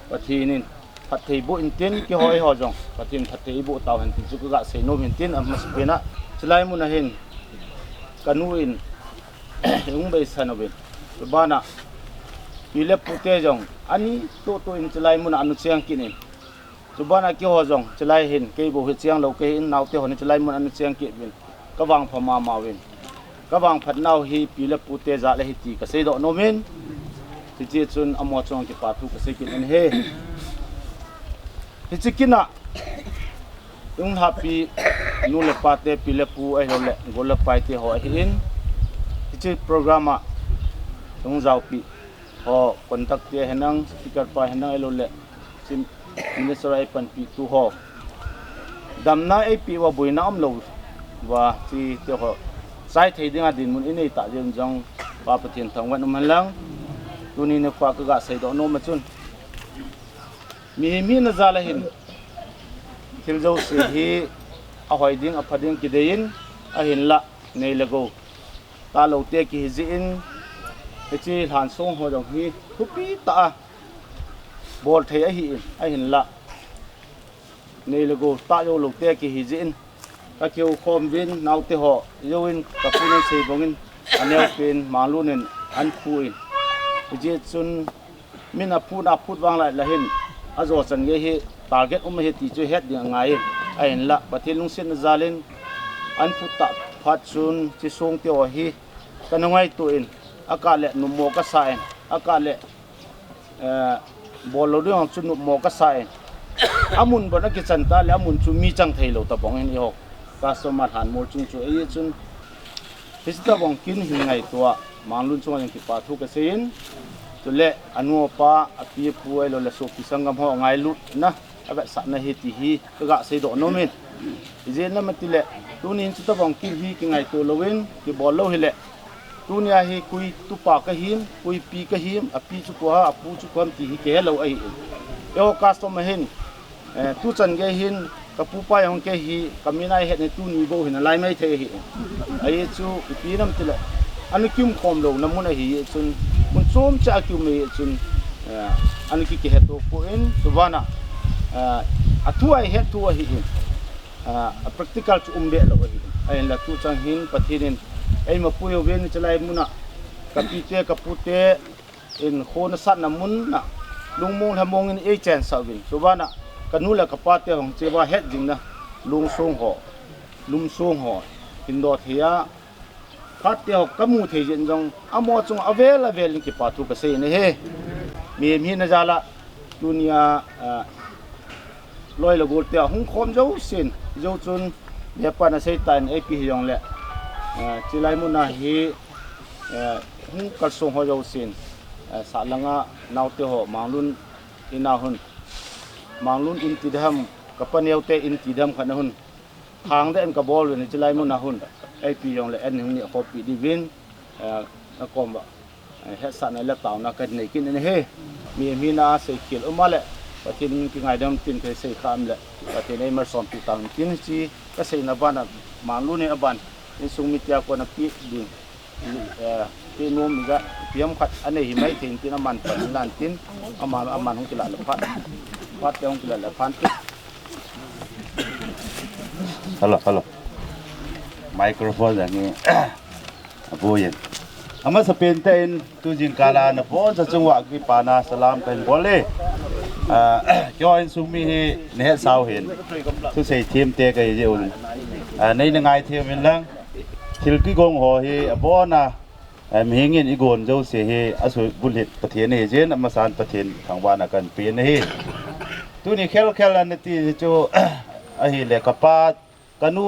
ปะทีนินพัทธิบุอินตินกี่หอยหอจงปะทีนพัทธิบุตาวเห็นตินสุกกะเซโนอินตินอัมมัสเปนะสลายมุนเห็นกันูอินอุ้งเบสันอเวนบ้านะปีเล็บปุเตจงอันนี้ตัวอินสลายมุนอนุเชียงกินินสุบ้านะกี่หอจงสลายเห็นเกี่ยวกับเชียงเราเกี่ยนาวเตหอนี่สลายมุนอนุเชียงกินกวางพม่ามาเวนกวางพัดนาวฮีปีเล็บปุเตจะเลหิตีกเซโดโนเมนที่จีจุนอมอจงกิปาทุกเซกินอันเฮที่จิกินะยุงฮับปีนูเลปาเตปีเลปูไอโรเลโกเลปาเตหอหินที่จิโปรแกรมยุงเจ้าปีหอคอนแทคเตเห็นังสปีกเกอร์ปาเห็นังไอโรเลซิมมินิสเตอร์ไอปันปีตูหอดำน้าไอปีว่าบุยน้ำโลว่าที่เจ้าหอสายไทยดิ่งดินมุนอินไอตาเจนจังปาปฏินทางวันมันลังตัวนี้เนี่ยฝากกะใส่ดอกโนมาจุนมีนะซาลาหินทิลโจสีฮีอาหอยดิ้งอพัดดิ้งกิเดยินอาหินละในละโกตาโลเตกิฮิจินเฮจิหานส่งหัวดอกฮีทุปีตาบอลเทยอาหินละในละโกตาโยโลเตกิฮิจินตะเกียวคอมวินนาวเตหอโยวินกับผู้นั้นเซบงินอันเนวเป็นมาลูนินอันพูอินเจจุนมินาพูดวางไรละเห็นอาจจะสังเกตทาร์เก็ตเฮติจูเฮ็ดยังไงไอ้เห็นละประเทศลุงเซนซาลินอันพุตตะพัดจุนที่ส่งเที่ยวฮีกันง่ายตัวเองอากาศเละนุ่มโมกษายอากาศเละบอลเราเรื่องจุนนุ่มโมกษายอามุนบนนักกิจสันตาแล้วอามุนจุมีจังไทยเราตะบองเห็นอีหกกาสมาทานโมจุนจุไอ้จุนพิสตะบองกินหิงไงตัวมังลุนช่วงยังกิปาทุกเสียนจุเละอนุปาอภิปุยโลเลสุพิสังกัมหอไงลุนะอาแบบสันนเหติฮีก็กะเสดโนมินเจนนั้นมันติเละตัวนี้สุดท้ายบองกินฮีกิไงตัวโลวินกิบอลโลฮิเละตัวนี้ฮีคุยตุปากะหิมคุยปีกะหิมอภิจุกวาอภูจุกวามติฮีเกลโลไอเอโอกาสตัวมาเห็นตุจันเกหินกับผู้ป้ายของเกฮีกับมีนายเห็นในตัวนี้โบเห็นอะไรไม่เทฮีไอจูปีน้ำติเละอันนี้คิมคอมโลน้ำมันฮีจุนมันส้มจะคิมมีจุนอันนี้คิดเหตุผลสุวรรณอัตวัยเหตุว่าฮีpractical จุเบลว่าฮีไอ้ละตุจังหินปฏิทินไอ้มาพูดเว้นจะไล่มุนะกับปีเตกับพูเตอินโคนสัตน้ำมันนะลุงมงทำมงอินเอเจนส์วินสุวรรณกันนู้นแหละกับปาเตของเจ้าเหตุจริงนะลุงส่งหอหินดอดเฮียพัดเดียวกับมูเทียนจงอามอจงอเวลกิปาทุกเสียนี่เฮมีนะจ๊ะละดุนยาลอยละกูเตียหุ่งคอมเจ้าสินเจ้าจนเดี๋ยวปานเสตันเอพียองแหละจิไลมุนาฮีหุ่งกัลส่งหัวเจ้าสินสาลังะนาวเตหอมังลุนอินาหุนมังลุนอินติดามกับปนเยวเตอินติดามขันหุนทางเดินกับบอลเลยจิไลมุนาหุนไอพียองเลยอันนี้เนี่ยขอปีดีวินนักกอมบะเฮสันในเล็บเต่านักกันในกินนี่เฮมีนาเสกเขียวมาเลยประเทศนี้กินไงเดิมกินเคยเสกข้ามเลยประเทศนี้มาสอนปีตังกินจีก็เสกนับบ้านมังลุนี่นับบ้านนี่สุมิตยาคนนับปีดิ่งปีนุ่มอีกแล้วเพียงขัดอันนี้หิมะถึงที่น้ำมันปั่นลานกินอามันของกินละพัดเจ้าของกินละพันติฮัลโหลไมโครโฟนอย่างนี้พูดยังอามาสเปนเต้นตุจิงกาลานะพอจะจังหวะกีปานาสลามเป็นบอลเล่จอยสุมีเนื้อสาวเห็นทุกสิ่งทีมเตะกันเยอะในหนึ่งไอทีมเป็นลังทิลกี้กงหัวเฮบอลนะมีเงินอีกคนเจ้าเสียเฮอสุบุลเหตุประเทศนี้เจนอามาสานประเทศทางบ้านกันเปลี่ยนเฮตัวนี้แค่อันนี้ที่เจ้าเฮเลกป้ากันู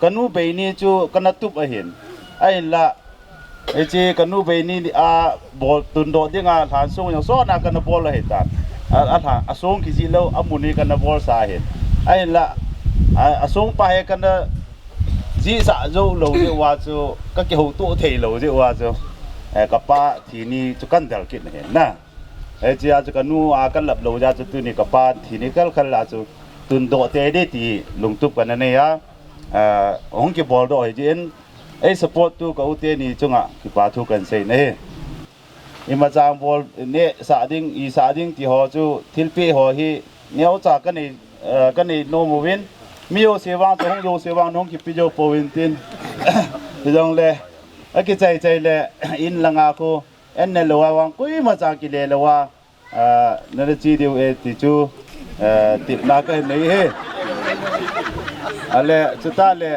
kanu be ni chu kanatup a hin ai la ai che kanu be ni a bol tun do dinga than sung yang so na kan bol la hetan a tha asong ki ji lo amuni kan bol sa hin ai la asong pa he kan ji sa zo lo je wa chu ka ke ho tu thei lo je wa chu ka pa thi ni chu kan dal kit he na ai che a chu kanu a kan lap lo ja chu tu ni ka pa thi ni kal khal la chu tun do te de ti lung tup kan ne ya ong ki bol do he jin ai support tu ka ute ni chunga ki pa thu kan sei ne ima jam bol ne sa ding ti ho chu thilpe ho hi neu cha kan ni no mo win mio sewang to hong yo sewang nong ki pijo powin tin jong le aki chai le in langa ko en ne lo wang kui ma cha ki le lo wa na chi diu e ti chu tip na ka nei he ale chuta le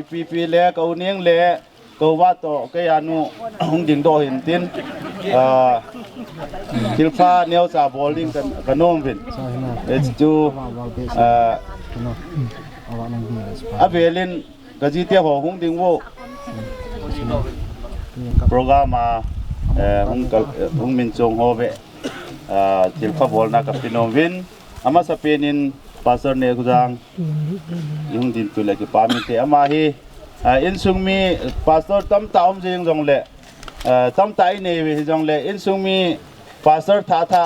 IPP le ka uniang le ko wa to ke anu hong ding do hin tin tilfa neo cha bowling kan nom vin it's to avelin gajitia ho hong ding wo programa hong min chong ho be tilfa bol na ka pinom vin ama sa penin pastor ne gudang yung din tu lagi pamit te ama hi in sung mi pastor tam taom jing jong le tam tai ne we jong le in sung mi pastor tha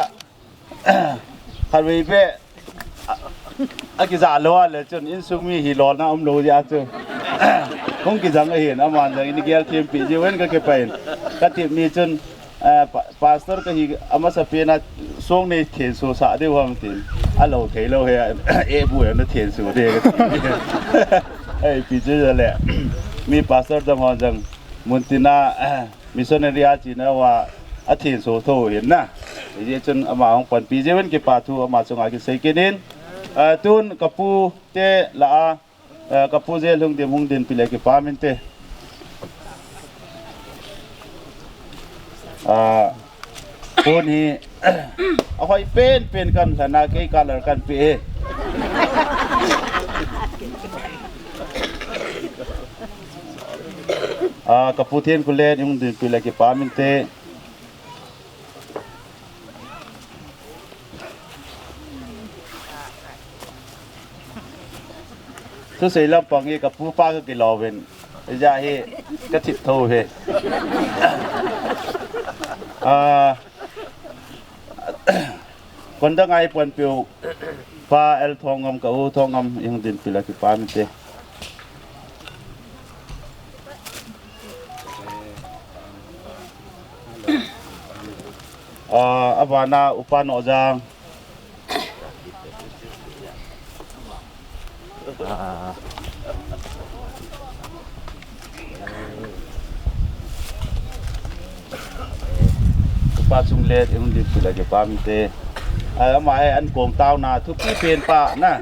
harwe be akiza lo le chun in sung mi hi lo na lo ya chu kong ki jang hin aman jang in gel team pi je wen ka ke pain ka ti mi chun pastor ka hi ama sa pe na song ne thien so sa de wam tin a lo thei lo he e bu na thien so de ai pi je le mi pastor jang hon jang muntina missionary a chi na wa a thien so tho hin na je chun ama hong pan pi je wen ke pa thu ama chunga ki sei ke nin tun kapu te la kapu je lung de mung din pi le ke pa min teคนนี้เอาไปเป็นกันสนาเกกันแล้วกันเปกับผู้เทียนกุเลนยังดื่มไปเลยกี่ปามินเตทุกสิ่งลำปังยี่กับผู้ป้าก็กิโลเวนจะให้กระติดโทเฮคนทั้งไงปนปิวฟ้าเอลทองงำกับทองงำยังดินปิลากิปามิเตอบานาอุปานอจางปาซุมเลดยังดิบเลยจะปามิเตมาอันโกงตาวนาทุกที่เป็นป่านะ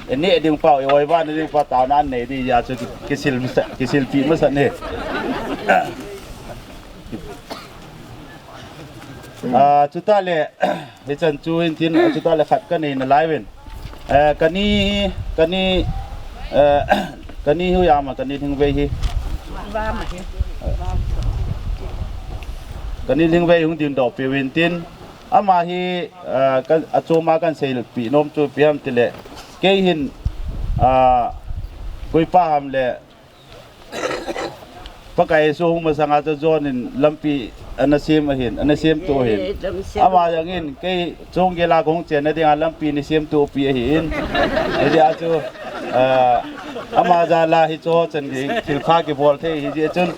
อันนี้ดึงเป่าเอาไว้ว่าดึงป่าตาวนั้นไหนดีอยากจะกิสิลปีมาสันเนี่ยจุดตาเล่เฮจันจูเห็นทินจุดตาเล่ขัดกันในไลฟ์เว้นกันนี่หิวยามากันนี่ถึงเวฮีกันนี่ลิงเวยุงดินดอกเปวินตินอามาฮีกันอโจมากันเซลปีนมจูปีฮัมติเลเกหินกุยป้าฮัมเลปะไก่สูงมาสังอาจจะจอนินลำปีอันนั้นเสียมเห็นอันนั้นเสียมตัวเห็นอามาอย่างนี้เกยจงเกลาของเจนในเดือนลำปีนี่เสียมตัวปีเห็นไอ้เดียจูอามาจาลาฮิโจจันกิทิลฟ้ากิบอลเทฮิเจจุน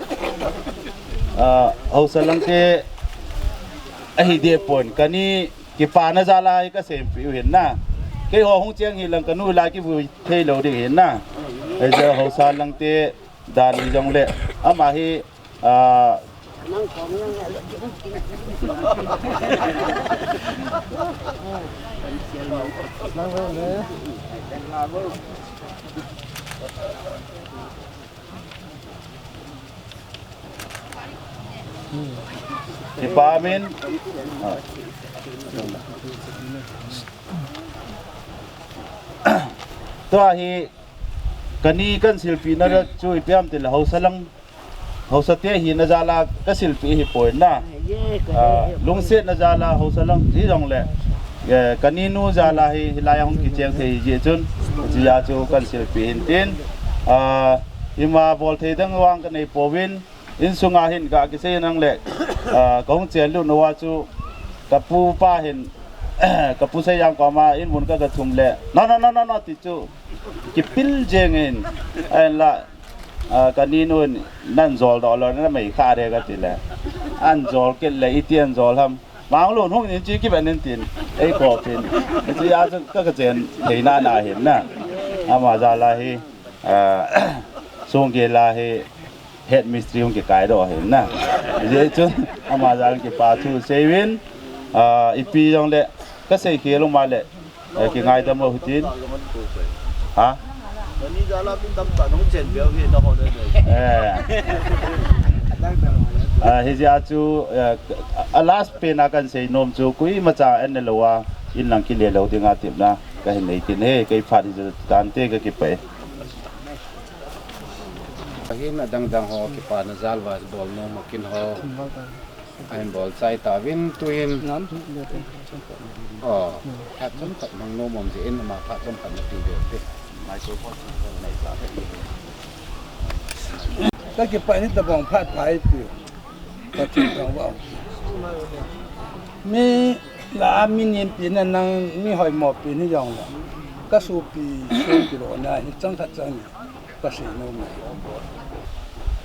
เอาสลังเตไอเดียปนกันนี่กิปานาจาลาก็เสพอยู่เห็นนะเกี่ยวหงเจียงหิลังกันนู่นลากิบุยเทเราได้เห็นนะไอเจ้าเอาสลังเตดานจงเล่อามาฮีdi pamin to hi กันนี้กันศิลปินนะช่วยเตรียมติละเฮาสลังเฮาสเตหินะจาลาก็ศิลปินฮิปอยนะลุงเสดนะจาลาเฮาสลังที่จงแหละกันนี้นูจาลาฮิลายองกิเจียงเทเจจุนจิยาจูกันศิลปินตินอิมาบอลเทดังวางกันในโปวินอินสุงาหินกะกิเซนังแหละกองเจียนลุนวาจูกับปูป้าเห็นกับผู้ใช้ยางกว่ามาอินมุนก็กระทุมแหละนอติจูกิปิลเจงอินไอ้ละกันนี้นู่นนั่นจอลดอลลาร์นั่นไม่ค่าเด็กติแหละอันจอลเกลเลยอีเตียนจอลทำบางลูกห้องนี้จีกิแบบนั้นตินไอ้กอบตินจีอาจก็กระเจนเห็นหน้าเห็นนะอามาจาลาฮีส่งเกลาฮีเฮ็ดมิสตรีของเกไก่ดอเห็นนะเดี๋ยวจุอามาจาลเกปาทูเซวินอีปีจงเละก็ใส่เขียลงมาเลยเกี่ยง่ายแต่เมื่อหุ่นจีนฮะตอนนี้จะรับเป็นตำตาน้องเจนเบลเห็นเราเลยเฮียจูลาสเป็นอาการเสียนมจูคุยมาจากอันนี้ละว่าอินหลังกิเลสเราที่งาติบนะก็เห็นในกินเฮ้ก็ฟาดจะตานเต้ก็เก็บไปเห็นดังๆฮอกิปานซาลวาสบอลโนมากินฮอไอ้บอลใส่ตาวินตุยนพัดสมผัดมังโนมอมสิเอ็นมาพัดสมผัดมาตีเดียวเด็กมาโชว์พอในสาก็เก็บไปนี่ตะบองพาดไผปิวก็ถึงจังว่ามีลามีเนียนปีนั่นนางมีหอยหมอบปีนี่ยองละก็สูปี2กิโลนะจังทัดจังก็สิโนม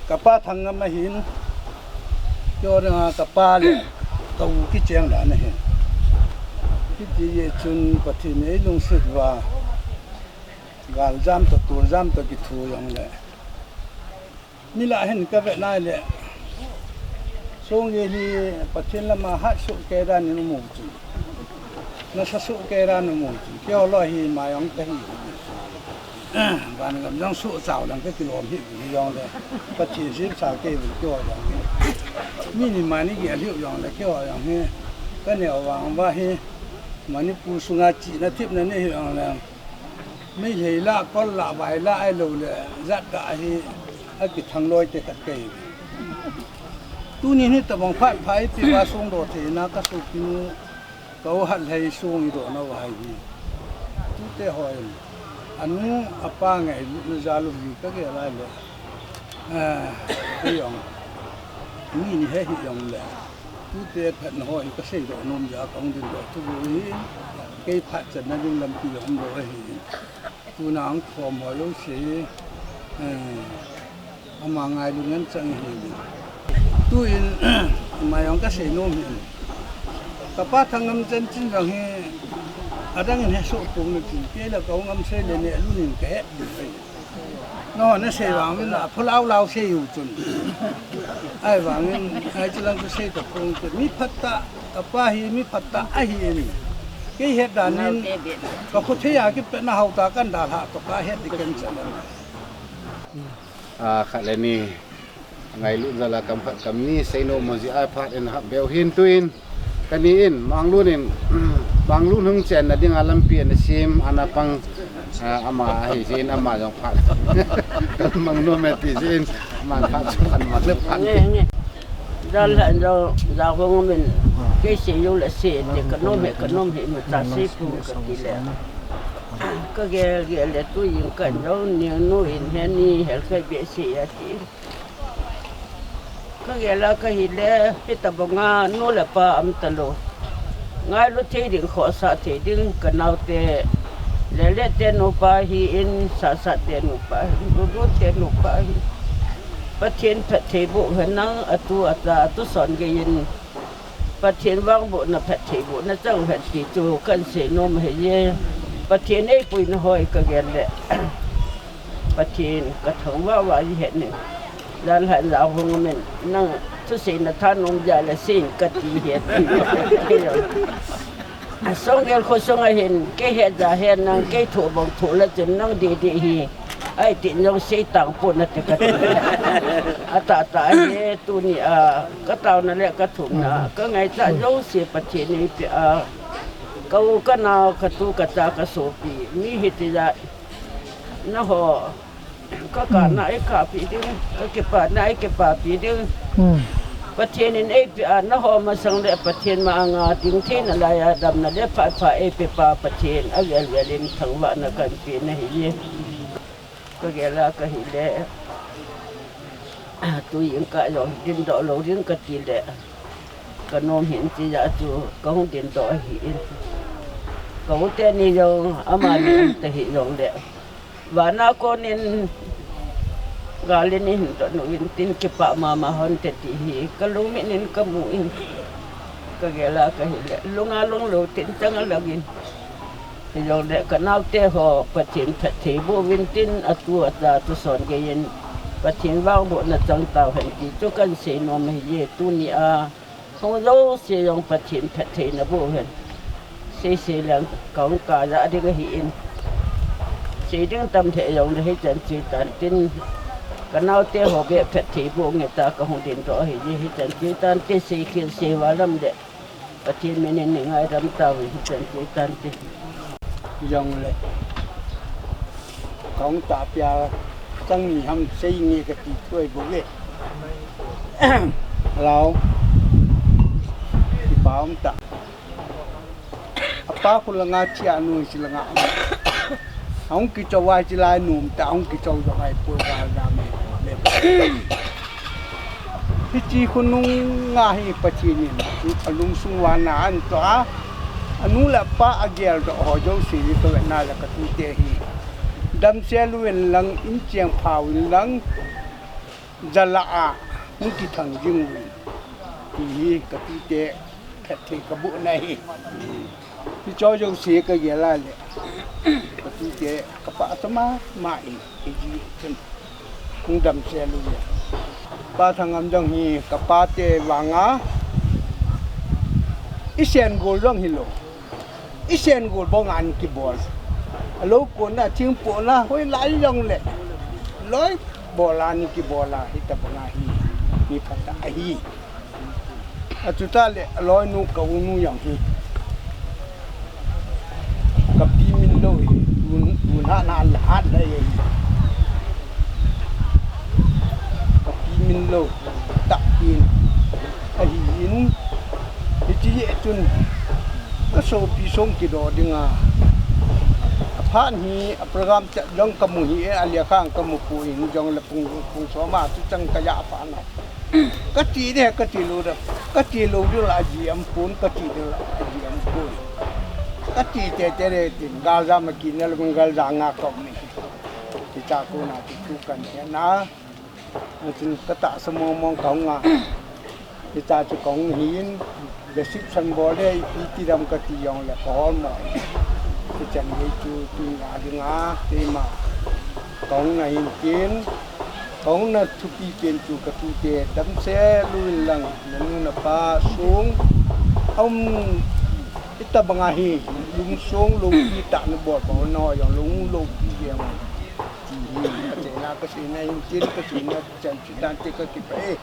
กับป้าทางงมาหินโยนกับป้าเลยตูกี่เจียงดานะเห็นที่จีจุนปฏิเนลุงสุดว่ากาลจามตัวจามตัวกิทูอย่างเลยนี่ละเห็นก็แบบนั้นเลยส่งยี่ลีปฏิละมาหัดสุเกดานิมุงจีนัสสุเกดานิมุงจีเกี่ยวลอยมาอย่างเตหีบ้านกับยังสุเจ้าหลังก็กิโลเมตรอย่างเลยปฏิสิบสาเกวิเกี่ยวอย่างนี้มีนี่มานี่เกี่ยวอย่างเลยเกี่ยวอย่างนี้ก็เนี่ยวางว่าเฮมันนี่ปูสุงาจีนะทิพย์นั่นนี่อย่างเลยไม่ใช่ละก็ละไว้ละไอ้เราเลยจัดกะเฮไอ้กิทางลอยเตะตะเกียบตู้นี้นี่ตะบองพัดไผ่ปีว่าส่งโดดเทนะก็สุกินเขาหัดให้ส่งอีโดนะว่าให้ตู้เตะหอยอันนู้อป้าไงลูกจาลูกอยู่ก็เกี่ยอะไรเลยก็ยองนี่นี่ให้ยองเลยตู้เตะผัดหอยก็ใส่ดอกนมยาของดินดอกทุกวันเกี่ยผัดจะนั่งลำปีของเราให้ตู้นางทอมหอยลูกเสียอามาไงลุงนั้นจังเห็นตู้อินมาอย่างก็เสียโน้มเห็นกับป้าทางน้ำจันจินจังเห็นอาดังเห็นสุกงนึกถึงเกี่ยแล้วก็งำเสียเลยเนี่ยรุ่นแก่ดูไปนอนนั่นเสียวางมันพลาวเสียอยู่จนไอ้วางมันไอ้จลังก็เสียตะกงจะมีพัตตะกับป้าเห็นมีพัตตะไอ้เห็นเกี่ยเหตุการณ์นั้นก็พุทธิยาคิดเป็นหาวตากันดาหะกับป้าเหตุที่กันจังขัดเลยนี่ไงลุนจะละกำนี้ไซโนมันสิไอพัดเอ็นฮับเบลหินตุยนกันนี้อินบางรุ่นอินบางรุ่นหงเจนนะดิ้งอาลัมเปียนซิมอันนั้นปังอามาให้ซินอามาจงพัดกันบางรุ่นเมติซินมันพัดพันมาเลือกพันเราเราคงเป็นแค่เสียอยู่ละเสียเด็กก็น้มเห็นมันตัดสิบปูกันทีแล้วก็แกเลยตัวยิงกันแล้วเนี่ยนู้เห็นแค่นี้เห็นแค่เบียดเสียทีก็แกแล้วก็เห็นแล้วที่ตะบงานู้แหละป้าอัมตโลง่ายรถเที่ดึงขอสาเที่ดึงกันเอาแต่เล่เตนุปาฮีอินสาเตนุปาฮีรู้เตนุปาฮีประเทศเทบุเห็นนั่งอตุอัตตุสอนกันยินประเทศว่างบุญเทบุนั่นเจ้าแผ่นตีจูกันเสนมเฮียประเทศไอ้ปุยนหอยก็แกนแหละประเทศก็ถึงว่าเห็นนี่แล้วเห็นเราคงมันนั่งทุเสนท่านนมใหญ่ละสิ่งกะตีเห็ดส่งเงินคนส่งเห็นแกเห็ดจะเห็นนั่งแกถูบังถูแล้วจนนั่งดีฮีไอ้ติดยังเสียตังปุ่นนั่นแต่กะตีอาตาเฮตัวนี้ก็เต่านั่นแหละก็ถูกนะก็ไงจะโยเสียประเทศนี้ไปเขาก็นาวกระตูกระจากระโสปีมีเหตุใดนะฮะ ก็การนายขาปีดึงก็เก็บป่านายเก็บป่าปีดึงประเทศนี้เอปีอ่านนะฮอมาสังเลประเทศมาอ่างติงเทนอะไรดำนะเดฟ้าเอปีป่าประเทศอะเวลลินทั้งวันนะกันปีนะฮิเลก็เกลาก็ฮิเลตุยงกะยองดินดอกโลดินกะติเลก็นมเห็นสิยาจูก็หงดินดอกหินก็หงแต่นี่ยองอามานี่แต่หิยองเดวานาko nin galinin to no wintin ke pa mama hon te ti hi kaluminin kamuin kagela ka hile lungalong lo tin tang lagin yo de kanal te ho patin phe bo wintin atu ata tu son ge yin patin wang bo na chang taw hen ti chu kan se no me ye tu ni a ho lo se yong patin phe na bo hen se lang kaung ka ja de ga hi in chỉ đứng tâm thể dùng để hết trận chỉ tận tin cái nào tiêu họ bị phật thị bộ người ta có không tiền rõ thì hết trận chỉ tận tin sĩ khiến sĩ vào lâm đệ và thiên mình nên những ai đâm tàu thì hết trận chỉ tận tin dùng lệ không tạp ya tăng nghỉ hầm xây nghề cái gì thôi bố ghê lâu thì bảo ông ta apa pun lengah cia nuôi si lengah ông kỹ cho vay chỉ lại nụm ta ông kỹ cho vay bồi vào ra mình thì chỉ con nung ngah hi pacini alung sungwana an toa anu la pa agel do ho jo si to na la ka tu te hi dam se luwen lang in chiang phau lang jala a mu ki thang jing hi ka tu te ka the ka bu nai thì cho jo si ka ge la le tu te kapa sama mai ji chen kung dam se lu ya pa thangam jong hi kapa te wanga isen gol jong hi lo isen gol bong an ki bol alo ko na ching po na hoi lai jong le loi bola ni ki bola hi ta banga hi ni pata hi atuta le loi nu ka nu yang hi kapi min lo ha na hat đây kapi min lo tak pin ahin ti chun ka so pi song ki do dinga phan hi program cha jong kamu hi alia khang kamu pu in jong la pung so ma tu chang ka ya pa na ka ti de ka ti lu da ka ti lu du la ji am pun ka ti de la ji am pun ka ti te te de tin ga za ma ki ne lu gal za nga ko ni ti cha ko na ti tu kan ya na tin ka ta samo mong kaung nga ti cha chu kaung hin de sip san bo de ti ram ka ti yong la ko mo ti chan ye chu tu nga di nga te ma kaung na hin kin kaung na thu pi ken chu ka tu te dam se lu lang nu na pa sung ông ita banga hi lung song lung pi ta na bo ba no yang lung lung pi yang ti hi na ka si na hin kin ka si na chan chi dan te ka ki pe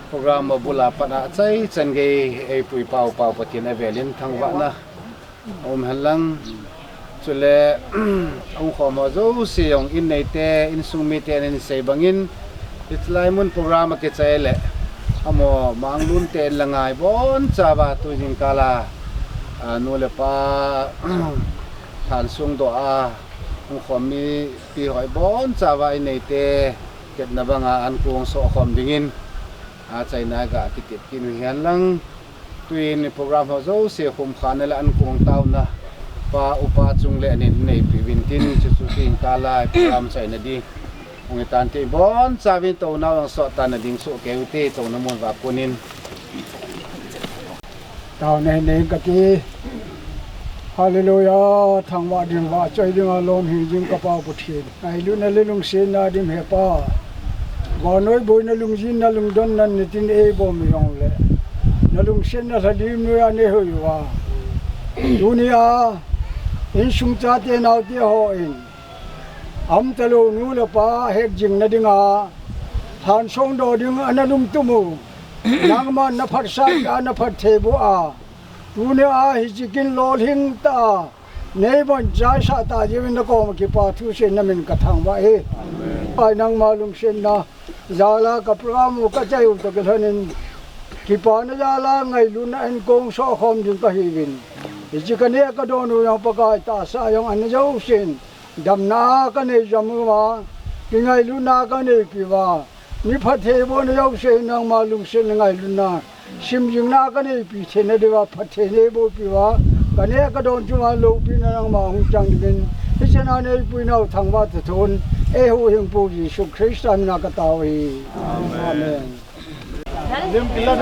program ma bula pa na chai chan ge ei pui pau pau patin avelin thangwa na om halang chule ông kho ma zo si yong in nei te in sung mi te in sei bangin itlai mun program ke chai le amo manglun te langai bon chawa tu jing kala nu le pa than sung do a ông kho mi pi hoi bon chawa in nei te ket na banga an kung so khom dingin a chaina ga ticket kin hian lang tuin program ho zo se khum khan la an kung taw na pa upa chung le nin nei piwin tin chu chu king kala program chaina di ong tan te bon chawin to na so tan na ding so keute to na mon wa kunin tao này này cái gì hallelujah thằng vợ điên vợ chơi điên alom hi jing ka pa puthi ai lu na lung sin na dim he pa vợ nói bôi na lung jin na lung don na ni tin e bom yong le na lung sin na thadi mu ya ne ho wa dunia in sung cha te nau te ho in am talo nu la pa hek jing na dinga han song do ding ananum tumu nang ma na phat sa ka na phat the bu a tu ne a hi chikin lol hing ta nei bon jai sa ta jin ko ma ki pa thu sen na min ka thang ba e ai nang malum sen na zala ka program ka chai u to ke hanin ki pa na zala ngai lu na en kong so khom din ka hi win ji ka ne ka don u yang pa ka ta sa yang an jo sen dam na ka ne jam wa ki ngai lu na ka ne ki wa ni pha the bo na yo sen nang malum sen ngai lu na sim jing na ka ne pi the ne de wa pha the ne bo pi wa ka ne ka don chu ma lo pi na nang ma hu chang din hi chen na ne pi na thang wa ta thon e hu hing pu ji su Christ am na ka ta wi amen lem kila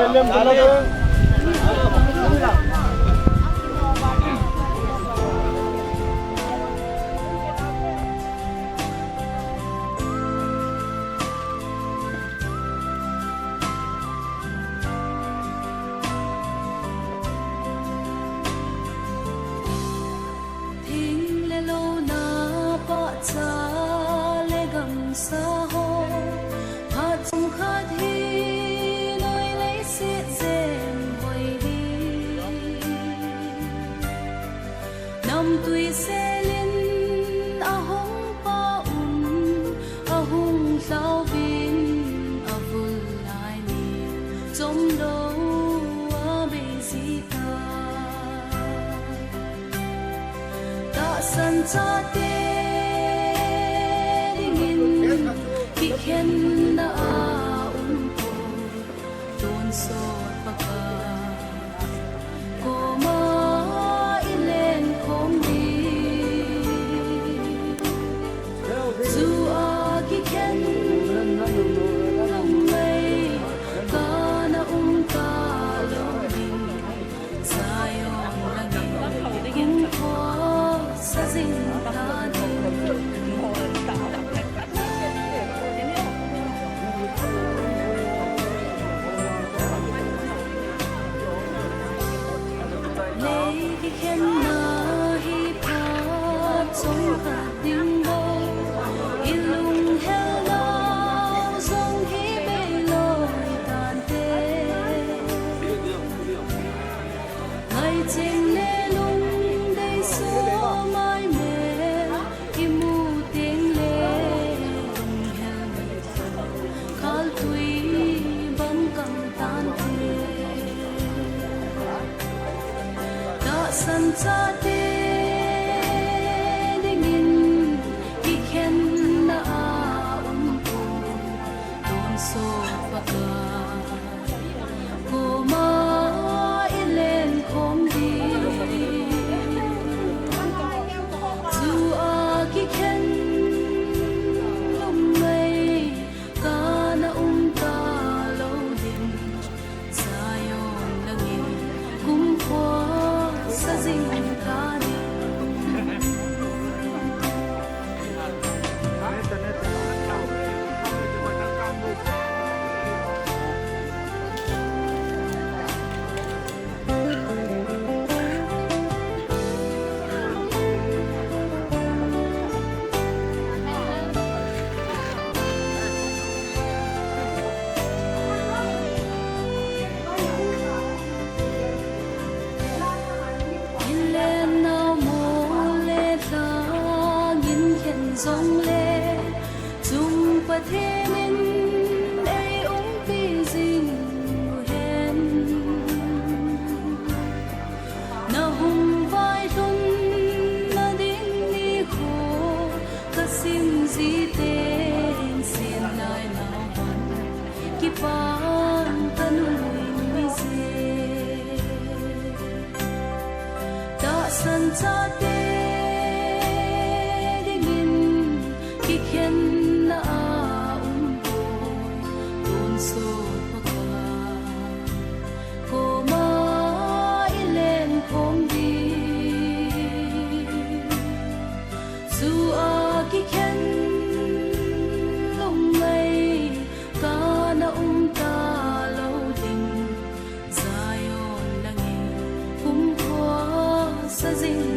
sa dinh